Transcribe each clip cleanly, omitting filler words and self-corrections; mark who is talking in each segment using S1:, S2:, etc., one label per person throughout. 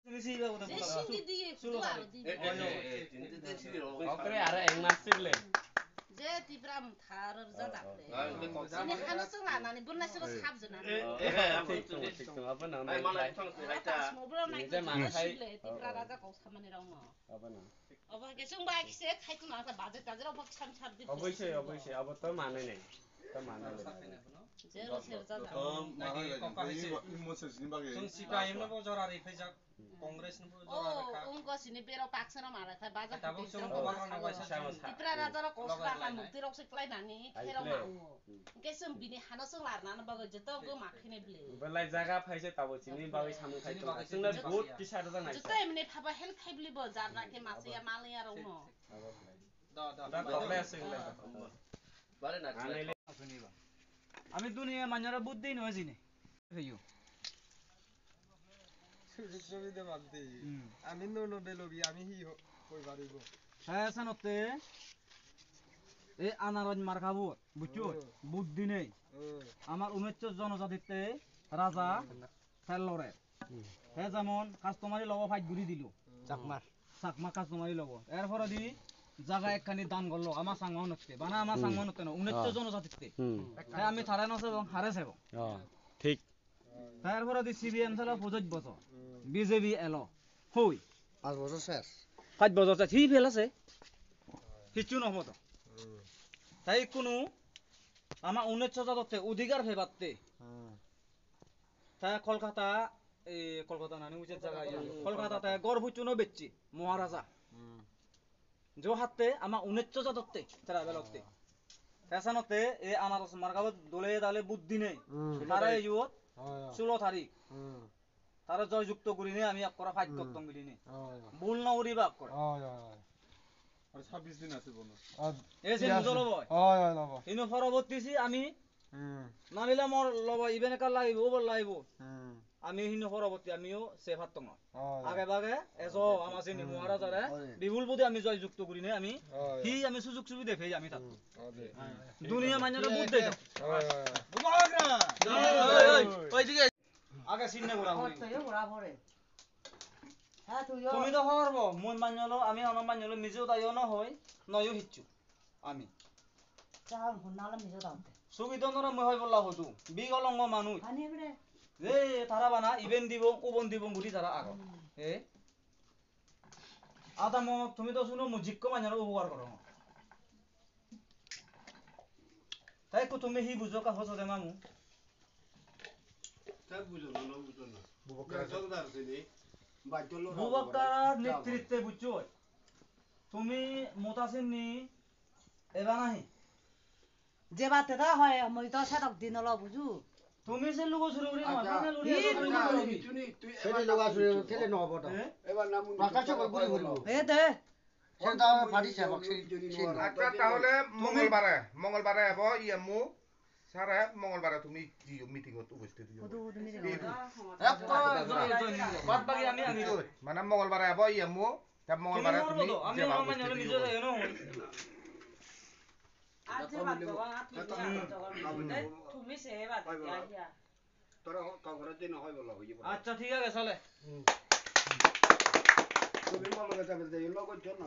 S1: 신기 뒤에 구두하러
S2: 그래 알아 앵마스래
S1: 제 디브람 타르 자답대 ini hanas nggak nani benar sih sahab jenar
S2: apa namanya
S1: atas mobil naik ke mana sih le dibra raja kau sama nih rong apa kesung baik sih kayak tuh nasa budget aja apa kesam sahab di
S2: 어버이시 아버터 많으네 더 많으네
S1: 제로 세로 자다
S3: Sungsipa imna bo jorari fejak Congress nu bo jorari ka
S1: उनको सिने बेरो पाक्छ न मारा था बाजा
S3: Tabuk sung kawara na wasa
S1: Tipra राजा र कोसका का मुक्ति रोक सिक्लाई नानी खेरो माउ केसम बिनि हानो सं लारना न बग जतो गो माखिने ब्ले
S2: बेलाय जागा फाइसे ताबो चिनि बावै सामु खाइतो जोंना बहुत किसार जानाय
S1: जतो एमने फाबा हेल्प खाइब्लि ब जारना के मासया मालया रौ न
S2: दा तले सिंगले
S4: बारे ना
S5: আমি দুনিয়া মানরা বুদ্ধি নয় জিনে হইও
S6: সুবিধা মাগতে আমি নো বেলবি আমি হি কই পারিব
S5: সায়াসানতে এই আনারজ মার খাবো বুঝছো বুদ্ধি নেই আমার 19 জনজাতিতে রাজা ফেললরে হে যেমন কাস্টমারি লব ফাইট ঘুরি দিল চাকমা কাস্টমারি লব এরপরে দি জায়গা একখানি দান করলো আমার সাংমা নতে বানা আমার সাংমা নতে না 19 জনজাতিতে হ্যাঁ আমি থারে নছে এবং হারে সেব
S2: ঠিক
S5: তারপরে দি সিবিএম ছাড়া 25 বছর বিজেপি এলো হই
S6: 5 বছর শেষ
S5: 5 বছর শেষ হি ফেল আছে কিছু নহমত তাই কোনো আমার 19 জাততে অধিকার ফেবাতে তাই কলকাতা এই কলকাতা নানি উচিত জায়গা কলকাতাতে গর্ভচুনো বেচছি মহারাজা जो हाते आमा 19 জাততে তারা বেলতে ফ্যাশনতে এই আনারস মার্কাবত দলে দালে বুদ্ধি নেই তারা ইয়ো 16 তারিখ তারা জয়যুক্ত করি নে আমি একরা ফাইট করতাম গলি নে ভুল না উড়ি বাপ করে
S6: আর 26 দিন আছে বনো
S5: এই যে মুজলো বয় লব ইনো পরবর্তীছি আমি নালিলা মোর লব ইবেন কাল লাইব ওবল লাইব আমি হিনো পরবর্তী আমিও সেফাত তং আগে বাগে এজো আমাসি নি মহারাজারে বিপুল বুদ্ধি আমি জয়যুক্ত করি নে আমি হি আমি সুযোগ সুবিধা ফেই আমি থাকবো দুনিয়া মানরে বুদ্ধি দাও বুঝাগরা ওই দিকে আগে সিনে গোড়া হই তুমি তো হরব মই মানলো আমি অন মানলো মিজো দাইও ন হই নয়ো হিচ্ছু আমি
S1: চাল হনালা মিজো দাওতে
S5: সুবিধনরা মই হই বলা হতু বিগলঙ্গ মানুষ
S1: আনি বড়ে
S5: এ তারা বানা ইভেন দিব ওবন দিব গুটি তারা আগ এ আদা মো তুমি তো শুনো মুজিক্ক মানর উপকার করো তাই কো তুমি হি বুঝো কা হসো দে মামু
S6: তাই বুঝো না বুঝো না বুবকার সরদার সিনি বাজলো
S5: বুবকার নেতৃত্বে বুঝছো তুমি মোতাসিন নি এবা নাহি
S1: যে বাতে দা হয় মই তো সাতক দিন ল বুঝু
S5: তুমি সে লোক শুরু করি না মানে লুড়ি
S6: তুই সেটা লগা শুরু খেলে ন হবটা এবার নাম প্রকাশ করে বলবো
S1: এ দে
S6: সেটা ফাটিছে বক্সি
S7: আচ্ছা তাহলে মঙ্গলবারে হবো ইয়ামু সারা মঙ্গলবারে তুমি মিটিংত উপস্থিত
S5: বাদ বাকি আমি
S7: মানে মঙ্গলবারে হবো ইয়ামু তা মঙ্গলবারে তুমি
S5: আমি মানে নিজে যাই না
S1: তুমি সে বাদ ইয়া
S6: তোরা কাগরে দিন হয় বলা হইব
S5: আচ্ছা ঠিক আছে চলে
S6: তুমি মলকে যাবে যে লোক জন্য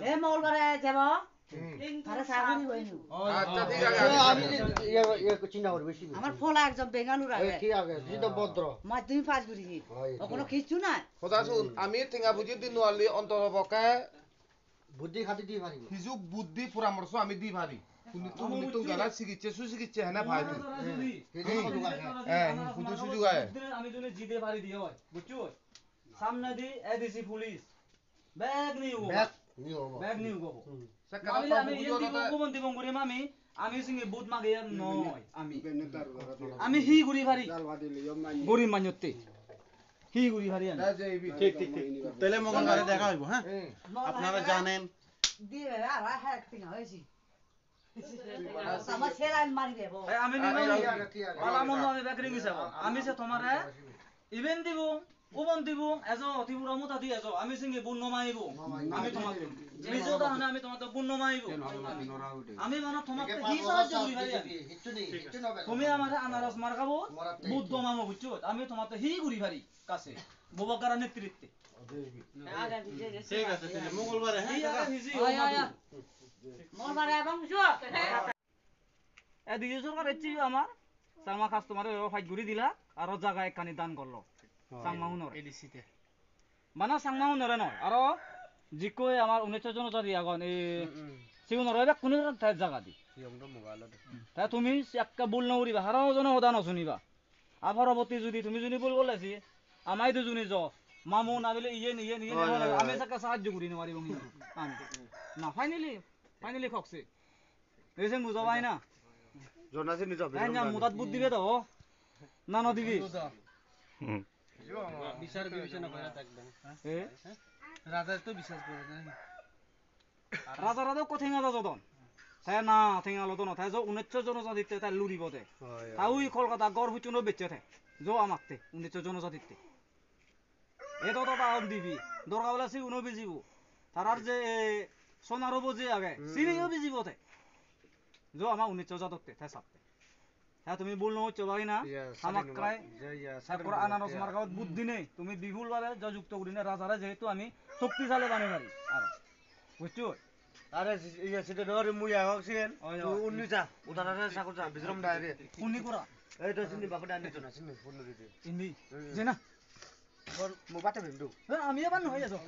S1: এ মঙ্গলবারে যাব তারে সাগুনি হইনু
S7: আচ্ছা ঠিক আছে
S6: আমি ইয়ে চিন্তা করব বেশি
S1: আমার ফলা একজন বেঙ্গালুরু আগে
S6: ঠিক আছে জিতো ভদ্র
S1: মা তুমি পাঁচ গুড়ি কোনো কিছু না
S7: কথা শুন আমি টিঙ্গা বুঝি দিন ওয়ালি অন্তরপক্ষে
S6: বুদ্ধি খাতি দি পারিব
S7: কিছু বুদ্ধি পরামর্শ আমি দি পারি তুমি তো জানা চিকিৎসা সুচিকিৎসা হ্যাঁ ভাই হ্যাঁ শুধু সুযোগ আয়
S5: আমি যদি জিদে পারি দিও বুঝছো সামনে দি এডিসি পুলিশ ব্যাগ নিউ গো আমি ইয়ে দিব কোমন দিব গরি মামি আমি সিঙ্গে বুট মাগে নয় আমি হি গুড়ি ভারি গরি মানতে হি গুড়ি ভারি
S6: ঠিক তাহলে মঙ্গলবারে দেখা হইব হ্যাঁ আপনারা জানেন
S1: দিবে আর হ্যাক্টিং হইছি আমার ছেলে মারি দেব
S5: আমি নিব পালা মন আমি বেকরি গিসাব আমি সে তোমারে ইভেন দিব ওবন দিব এজো অতিপুরা মুতা দি এজো আমি সিঙ্গে বুন নমাইব আমি তোমাক বিজো দা হনে আমি তোমাক বুন নমাইব আমি মানে তোমাক হি সাহায্য করি ভাই তুমি আমারে আনারস মার খাবো বুদ্ধ মামু বুঝছো আমি তোমাক হি করি ভাই কাছে বুবাকার নেতৃত্বে
S3: ঠিক আছে তাহলে মঙ্গলবারে
S5: হ্যাঁ
S1: মঙ্গলবারে এবং
S5: এদিকে সরকার এসছি আমার সাংমা কাস্টমারে ফাইট ঘুরি দিলা আর জায়গা একখানি দান করলো সাংমা হুনর
S3: এডিসিতে
S5: মানে সাংমা হুনরে নয় আর জিকোই আমার 19 জন জাতি আগন এই সিউনর হবে কোন তাই জায়গা দি তাই তুমি একটা ভুল নকরিবা হারাও জন হদা নশুনিবা আর পরবর্তী যদি তুমি যদি ভুল করলেছি আমাই দুজনী জ মামু না বলে ইয়ে আমি সাকা সাহায্য করি নেওয়ারি বঙ্গি আমি না ফাইনালি খকছে এসে বুঝাবাই না
S6: জনাসি নিজ
S5: মুদাত বুদ্ধি দিবে তো না নদিবি
S3: বিচার বিবেচনা করে থাকবেন
S5: এ
S3: রাজা তো বিশ্বাস করে না
S5: রাজা কোথায় না যদন তাই না থেঙালো তো না তাই 19 জনজাতিতে তাই লুরিব দে তাই ওই কলকাতা গড় হুচুনো বেচে থে জো আমাকতে 19 জনজাতিতে এতো তো দাম দিবি দরকার বলে সিউনো বিজিব তারার যে সোনারো বজে আগে সিনিও বিজিব থে জো আমা 19 জাততে তাই সাপতে হ্যাঁ তুমি বলনো চবাই না আমাক ক্রাই সাকর আনারস মার্কাত বুদ্ধি নেই তুমি বিপুল ভাবে যা যুক্ত করি না রাজারা যেহেতু আমি শক্তিশালী বানি পারি আর বুঝছো
S6: আরে ইয়া সেটা ধরে মুই আহক সিন উন্নি যা উদারে সাকর যা বিজরম ডাইরে
S5: উন্নি করা
S6: এই তো সিনি বাপটা আনি তো না সিনি ফোন দিতে
S5: ইন্দি যে না
S6: মো বাটা বেন্দু
S5: আমি এবার নয় যাও